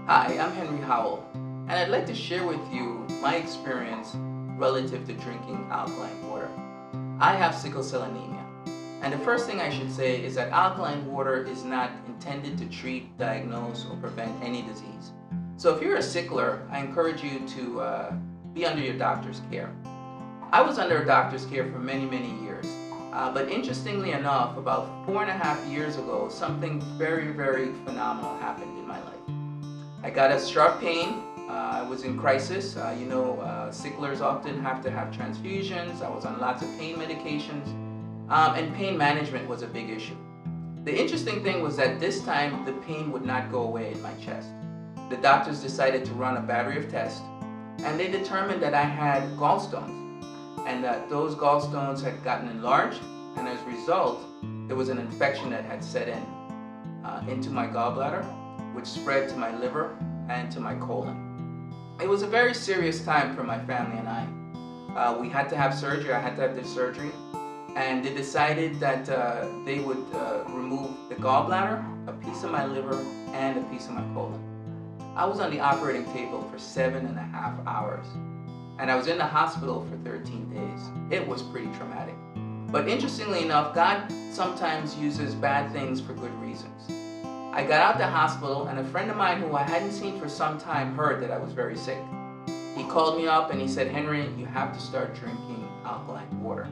Hi, I'm Henry Howell, and I'd like to share with you my experience relative to drinking alkaline water. I have sickle cell anemia, and the first thing I should say is that alkaline water is not intended to treat, diagnose, or prevent any disease. So if you're a sickler, I encourage you to be under your doctor's care. I was under a doctor's care for many years, but interestingly enough, about 4.5 years ago, something very phenomenal happened in my life. I got a sharp pain. I was in crisis. Sicklers often have to have transfusions. I was on lots of pain medications, and pain management was a big issue. The interesting thing was that this time the pain would not go away in my chest. The doctors decided to run a battery of tests, and they determined that I had gallstones, and that those gallstones had gotten enlarged, and as a result, there was an infection that had set in into my gallbladder, which spread to my liver and to my colon. It was a very serious time for my family and I. We had to have surgery. I had to have this surgery, and they decided that they would remove the gallbladder, a piece of my liver, and a piece of my colon. I was on the operating table for 7.5 hours, and I was in the hospital for 13 days. It was pretty traumatic. But interestingly enough, God sometimes uses bad things for good reasons. I got out the hospital, and a friend of mine who I hadn't seen for some time heard that I was very sick. He called me up and he said, "Henry, you have to start drinking alkaline water."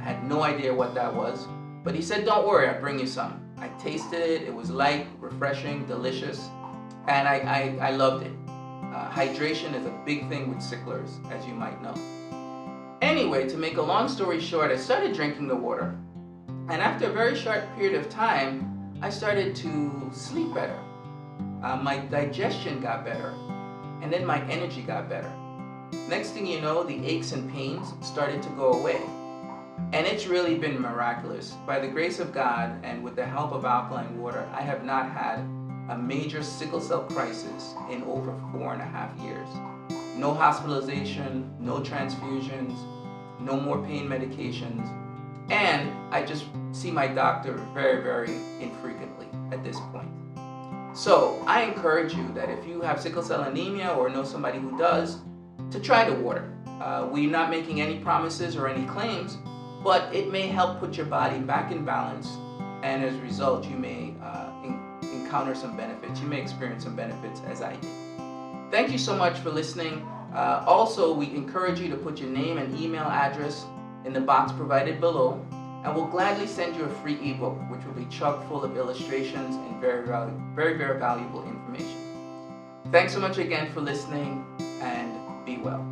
I had no idea what that was, but he said, "Don't worry, I'll bring you some." I tasted it. It was light, refreshing, delicious, and I loved it. Hydration is a big thing with sicklers, as you might know. Anyway, to make a long story short, I started drinking the water, and after a very short period of time, I started to sleep better. My digestion got better, and then my energy got better. Next thing you know, the aches and pains started to go away. And it's really been miraculous. By the grace of God and with the help of alkaline water, I have not had a major sickle cell crisis in over 4.5 years. No hospitalization, no transfusions, no more pain medications, and I just see my doctor very infrequently at this point. So I encourage you that if you have sickle cell anemia or know somebody who does, to try the water. We're not making any promises or any claims, but it may help put your body back in balance, and as a result you may encounter some benefits. You may experience some benefits as I did. Thank you so much for listening. Also, we encourage you to put your name and email address in the box provided below, and we'll gladly send you a free ebook which will be chock full of illustrations and very valuable information. Thanks so much again for listening, and be well.